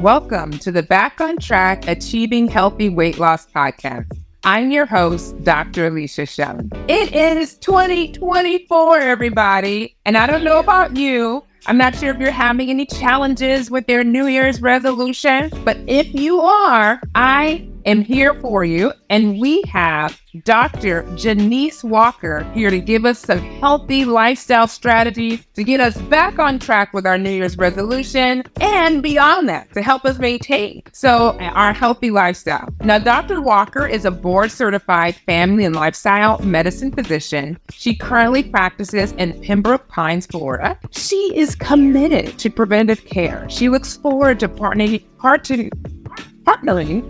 Welcome to the Back on Track Achieving Healthy Weight Loss podcast. I'm your host, Dr. Alicia Shelly. It is 2024, everybody. And I don't know about you. I'm not sure if you're having any challenges with their New Year's resolution, but if you are, I am here for you. And we have Dr. Janice Walker here to give us some healthy lifestyle strategies to get us back on track with our New Year's resolution and beyond that to help us maintain our healthy lifestyle. Now, Dr. Walker is a board certified family and lifestyle medicine physician. She currently practices in Pembroke Pines, Florida. She is committed to preventive care. She looks forward to partnering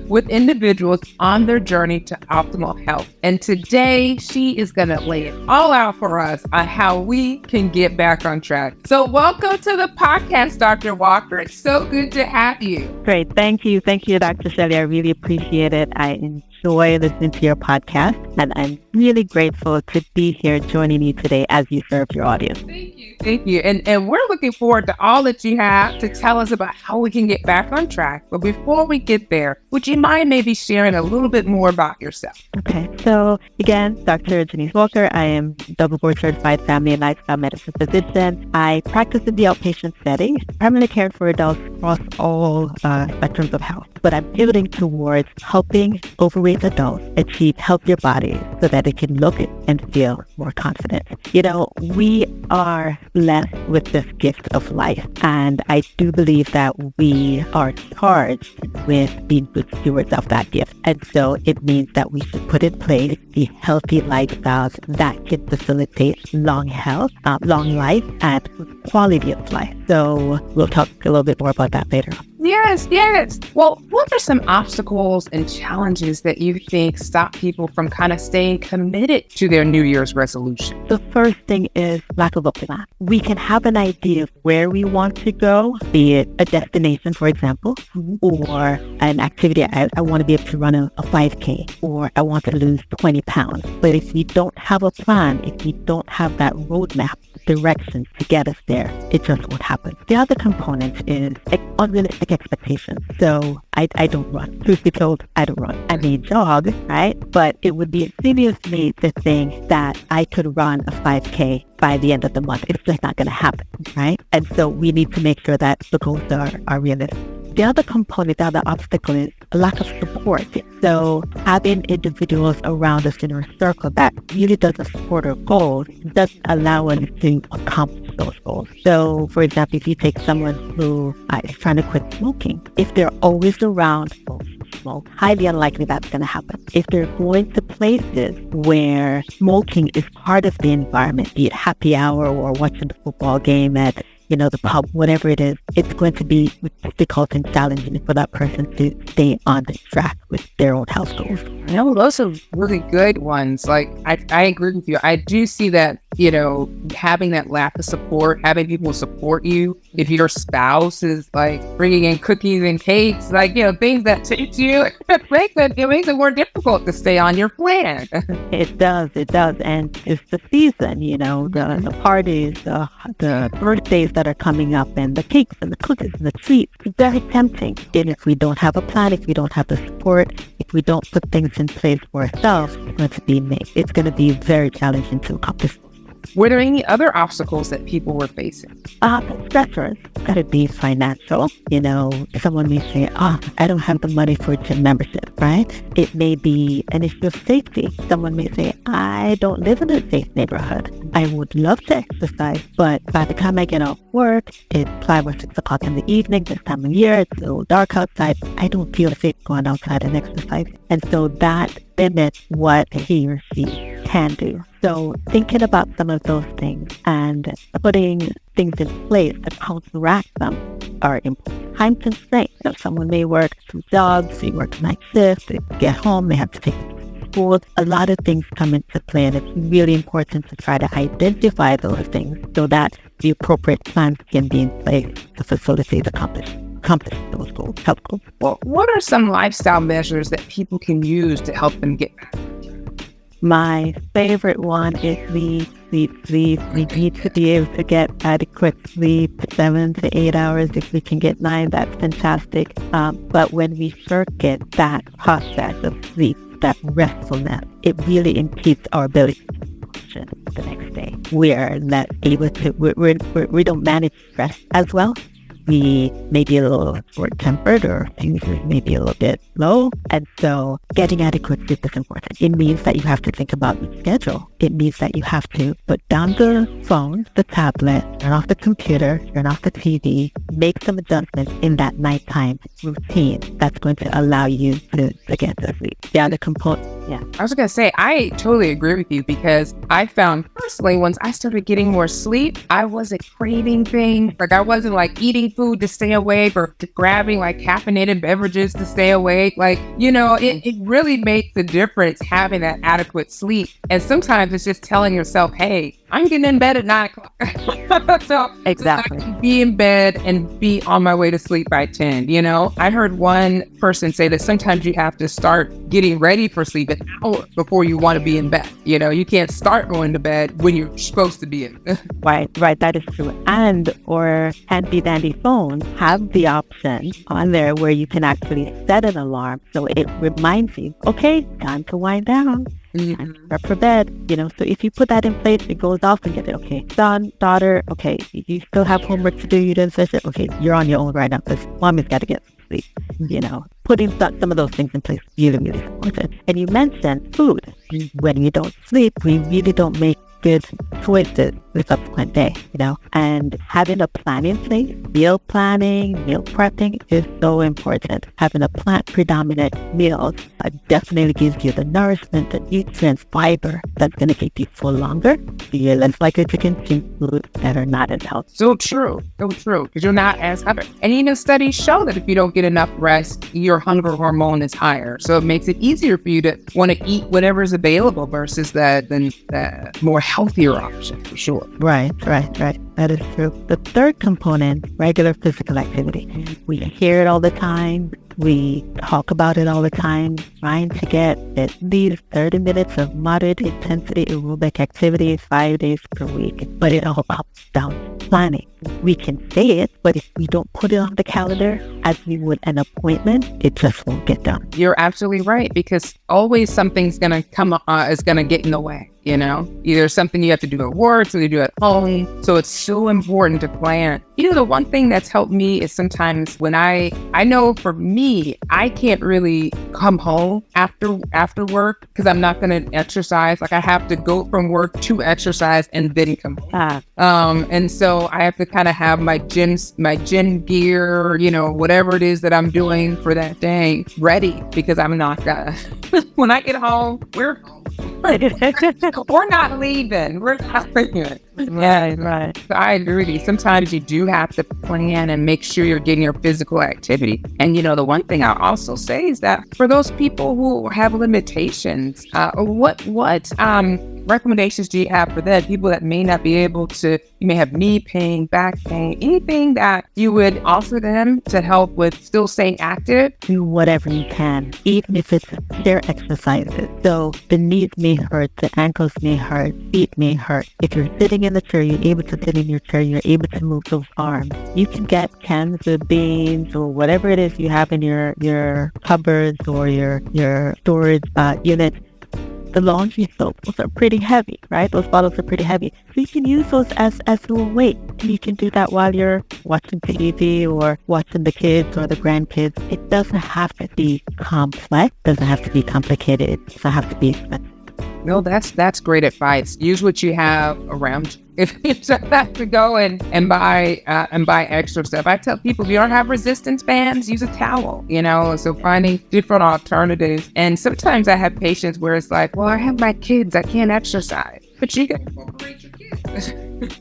with individuals on their journey to optimal health. And today, she is going to lay it all out for us on how we can get back on track. So welcome to the podcast, Dr. Walker. It's so good to have you. Great. Thank you. Thank you, Dr. Shelly. I really appreciate it. I enjoy listening to your podcast, and I'm really grateful to be here joining you today as you serve your audience. Thank you. Thank you. And we're looking forward to all that you have to tell us about how we can get back on track. But before we get there, would you mind maybe sharing a little bit more about yourself? Okay. So again, Dr. Janice Walker. I am double board certified family and lifestyle medicine physician. I practice in the outpatient setting, primarily caring for adults across all spectrums of health. But I'm pivoting towards helping overweight adults achieve healthier bodies so that they can look and feel more confident. You know, we are blessed with this gift of life, and I do believe that we are charged with being good stewards of that gift. And so it means that we should put in place the healthy lifestyles that can facilitate long health, long life, and quality of life. So we'll talk a little bit more about that later on. Yes. Well, what are some obstacles and challenges that you think stop people from kind of staying committed to their New Year's resolution? The first thing is lack of a plan. We can have an idea of where we want to go, be it a destination, for example, or an activity. I want to be able to run a 5K, or I want to lose 20 pounds. But if you don't have a plan, if you don't have that roadmap, directions to get us there, it just won't happen. The other component is unrealistic expectations. So I don't run. Truth be told, I don't run. I may jog, right? But it would be insidious of me to think that I could run a 5K by the end of the month. It's just not going to happen, right? And so we need to make sure that the goals are realistic. The other component, the other obstacle is a lack of support. So having individuals around us in our circle that really doesn't support our goals doesn't allow us to accomplish those goals. So, for example, if you take someone who is trying to quit smoking, if they're always around smoke, highly unlikely that's going to happen. If they're going to places where smoking is part of the environment, be it happy hour or watching the football game at the pub, whatever it is, it's going to be difficult and challenging for that person to stay on the track with their own health goals. No, those are really good ones. Like, I agree with you. I do see that, having that lack of support, having people support you. If your spouse is like bringing in cookies and cakes, things that tempt you, it makes it more difficult to stay on your plan. It does. And it's the season, the parties, the birthdays that are coming up, and the cakes and the cookies and the treats. It's very tempting. And if we don't have a plan, if we don't have the support, if we don't put things in place for ourselves, it's going to be very challenging to accomplish. Were there any other obstacles that people were facing? Stressors. Could it be financial? Someone may say, I don't have the money for a gym membership, right? It may be an issue of safety. Someone may say, I don't live in a safe neighborhood. I would love to exercise, but by the time I get off work, it's 5 or 6 o'clock in the evening, this time of year, it's a little dark outside. I don't feel safe going outside and exercising. And so that limits what he or she can do. So thinking about some of those things and putting things in place to counteract them are important. Time constraints. Someone may work 2 jobs, they work night shift, they get home, they have to take it to school. A lot of things come into play, and it's really important to try to identify those things so that the appropriate plans can be in place to facilitate accomplish those goals, health goals. Well, what are some lifestyle measures that people can use to help them get back? My favorite one is sleep. We need to be able to get adequate sleep, 7 to 8 hours. If we can get 9, that's fantastic. But when we circuit that process of sleep, that restfulness, it really impedes our ability to function the next day. We are not able to, we don't manage stress as well. We may be a little short-tempered, or things may be a little bit low. And so getting adequate sleep is important. It means that you have to think about the schedule. It means that you have to put down the phone, the tablet, turn off the computer, turn off the TV, make some adjustments in that nighttime routine that's going to allow you to get to sleep. The other component, I was going to say, I totally agree with you, because I found personally, once I started getting more sleep, I wasn't craving things. Like, I wasn't like eating food to stay awake or grabbing like caffeinated beverages to stay awake. Like, it really makes a difference having that adequate sleep. And sometimes it's just telling yourself, hey, I'm getting in bed at 9 o'clock. So exactly. I can be in bed and be on my way to sleep by 10. I heard one person say that sometimes you have to start getting ready for sleep an hour before you want to be in bed. You can't start going to bed when you're supposed to be in. Right. That is true. And or handy dandy phones have the option on there where you can actually set an alarm, so it reminds you, okay, time to wind down. And prep for bed, so if you put that in place, it goes off and get it. Okay, son, daughter, okay, you still have homework to do, you didn't finish it. Okay, you're on your own right now because mommy's got to get some sleep. Putting some of those things in place really, really important. And you mentioned food. When you don't sleep, we really don't make good choices the subsequent day, and having a plan in place, meal planning, meal prepping is so important. Having a plant predominant meal definitely gives you the nourishment, the nutrients, fiber that's going to keep you full longer. So you're less likely to consume foods that are not as healthy. So true, because you're not as hungry. And studies show that if you don't get enough rest, your hunger hormone is higher. So it makes it easier for you to want to eat whatever is available versus the more healthier option, for sure. Right. That is true. The third component, regular physical activity. We hear it all the time. We talk about it all the time, trying to get at least 30 minutes of moderate intensity aerobic activity 5 days per week. But it all comes down to planning. We can say it, but if we don't put it on the calendar as we would an appointment, it just won't get done. You're absolutely right, because always something's going to come is going to get in the way. Either something you have to do at work, something you do at home. So it's so important to plan. The one thing that's helped me is sometimes when I know for me, I can't really come home after work because I'm not going to exercise. Like, I have to go from work to exercise and then come home. And so I have to kind of have my gym gear, whatever it is that I'm doing for that day ready, because I'm not gonna, when I get home, we're not leaving. We're not leaving. Yeah, right. So I agree with you. Sometimes you do have to plan and make sure you're getting your physical activity. And the one thing I'll also say is that for those people who have limitations, what recommendations do you have for that? People that may not be able to, you may have knee pain, back pain, anything that you would offer them to help with still staying active? Do whatever you can, even if it's chair exercises. So the knees may hurt, the ankles may hurt, feet may hurt. If you're sitting in the chair, you're able to sit in your chair, you're able to move those arms. You can get cans of beans or whatever it is you have in your cupboards or your storage unit. The laundry soap, those are pretty heavy, right? Those bottles are pretty heavy. So you can use those as a weight. And you can do that while you're watching TV or watching the kids or the grandkids. It doesn't have to be complex, doesn't have to be complicated, it doesn't have to be expensive. No, that's great advice. Use what you have around you. If you just have to go and buy extra stuff, I tell people, if you don't have resistance bands, use a towel. So finding different alternatives. And sometimes I have patients where it's like, well, I have my kids, I can't exercise, but you can incorporate your kids.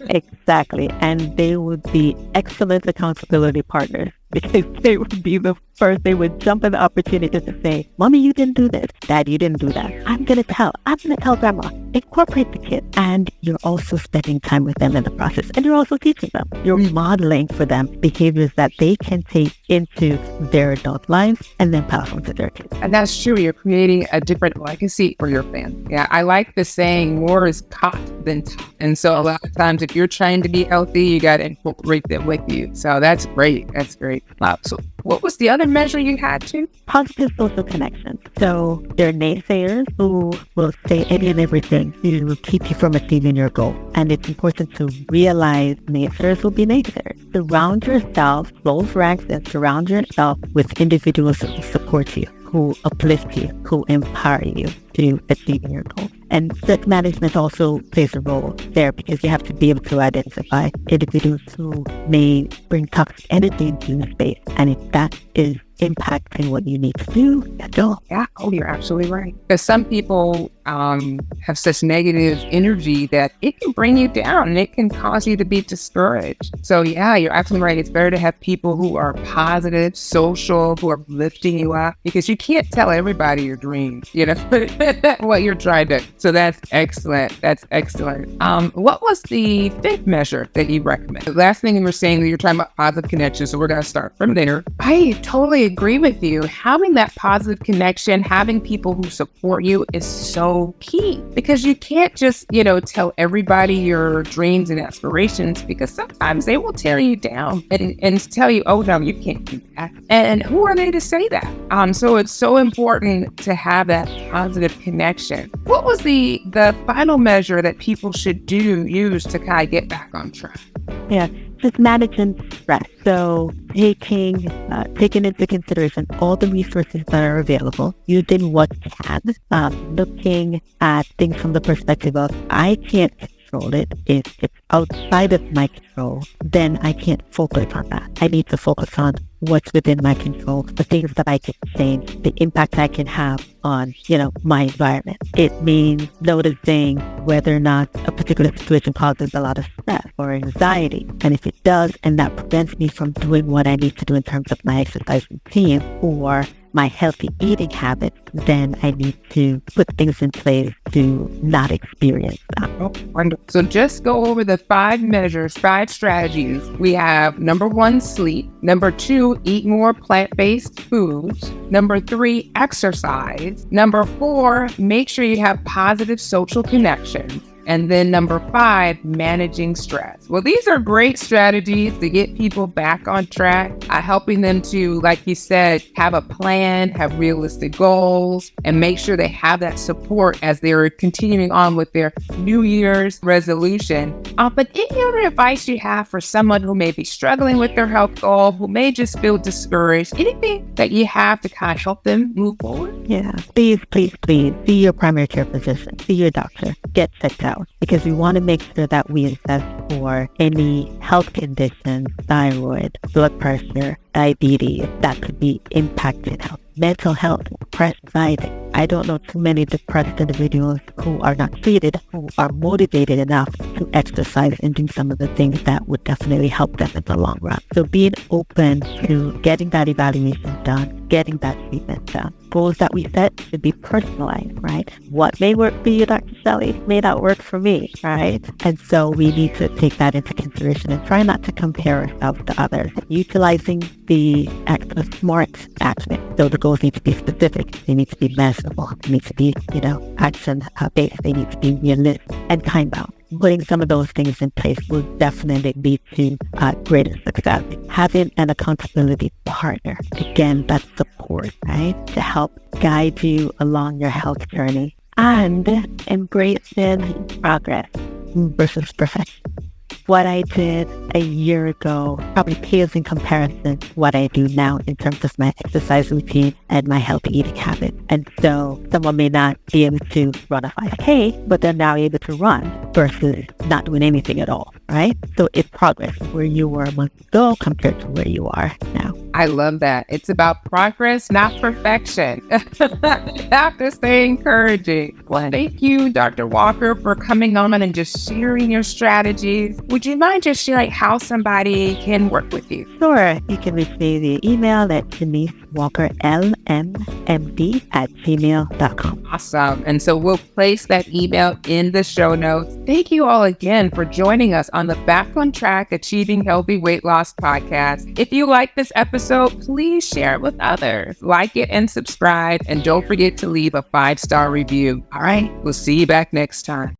Exactly, and they would be excellent accountability partners, because they would be the first. They would jump at the opportunity to say, "Mommy, you didn't do this. Dad, you didn't do that. I'm gonna tell Grandma." incorporate the kids. And you're also spending time with them in the process. And you're also teaching them. You're modeling for them behaviors that they can take into their adult lives and then pass on to their kids. And that's true. You're creating a different legacy for your family. Yeah, I like the saying, more is caught than taught. And so a lot of times, if you're trying to be healthy, you got to incorporate them with you. So that's great. That's great. So what was the other measure you had too? Positive social connections. So there are naysayers who will say any and everything to keep you from achieving your goal. And it's important to realize naysayers will be naysayers. Surround yourself, close ranks, and surround yourself with individuals who support you, who uplift you, who empower you to achieving your goals. And stress management also plays a role there because you have to be able to identify individuals who may bring toxic energy into the space. And if that is impacting what you need to do, go. Yeah, you're absolutely right. Because some people have such negative energy that it can bring you down and it can cause you to be discouraged. So yeah, you're absolutely right. It's better to have people who are positive, social, who are lifting you up, because you can't tell everybody your dreams, what you're trying to. So that's excellent. That's excellent. What was the fifth measure that you recommend? The last thing you were saying that you're talking about positive connection. So we're going to start from there. I totally agree with you. Having that positive connection, having people who support you is so key, because you can't just, tell everybody your dreams and aspirations, because sometimes they will tear you down and tell you, oh no, you can't do that. And who are they to say that? So it's so important to have that positive connection. What was the final measure that people should use to kind of get back on track? Yeah, just managing stress. So taking into consideration all the resources that are available, using what can, looking at things from the perspective of, I can't control it. If it's outside of my control, then I can't focus on that. I need to focus on what's within my control, the things that I can change, the impact I can have on, my environment. It means noticing whether or not a particular situation causes a lot of stress or anxiety. And if it does, and that prevents me from doing what I need to do in terms of my exercise routine or my healthy eating habits, then I need to put things in place to not experience that. Oh, wonderful. So just go over the 5 measures, 5 strategies. We have number 1, sleep. Number 2, eat more plant-based foods. Number 3, exercise. Number 4, make sure you have positive social connections. And then number 5, managing stress. Well, these are great strategies to get people back on track, helping them to, like you said, have a plan, have realistic goals, and make sure they have that support as they're continuing on with their New Year's resolution. But any other advice you have for someone who may be struggling with their health goal, who may just feel discouraged, anything that you have to kind of help them move forward? Yeah, please see your primary care physician, see your doctor, get checked out, because we want to make sure that we assess for any health conditions, thyroid, blood pressure, diabetes that could be impacting health, mental health, depression, anxiety. I don't know too many depressed individuals who are not treated, who are motivated enough to exercise and do some of the things that would definitely help them in the long run. So being open to getting that evaluation done, getting that treatment done. Goals that we set should be personalized, right? What may work for you, Dr. Shelly, may not work for me, right? And so we need to take that into consideration and try not to compare ourselves to others. Utilizing the SMART acronym. So the goals need to be specific. They need to be measurable. They need to be, action-based. They need to be realistic and time-bound. Putting some of those things in place will definitely lead to greater success. Having an accountability partner, again, that's support, right? To help guide you along your health journey, and embracing progress versus perfection. What I did a year ago probably pales in comparison to what I do now in terms of my exercise routine and my healthy eating habits. And so someone may not be able to run a 5K, but they're now able to run versus not doing anything at all, right? So it's progress where you were a month ago compared to where you are now. I love that. It's about progress, not perfection. Have to stay encouraging. Well, thank you, Dr. Walker, for coming on and just sharing your strategies. Would you mind just sharing how somebody can work with you? Sure. You can reach me via email at denisewalkerlmmd@gmail.com. Awesome. And so we'll place that email in the show notes. Thank you all again for joining us on the Back on Track Achieving Healthy Weight Loss podcast. If you like this episode, please share it with others. Like it and subscribe. And don't forget to leave a 5-star review. All right. We'll see you back next time.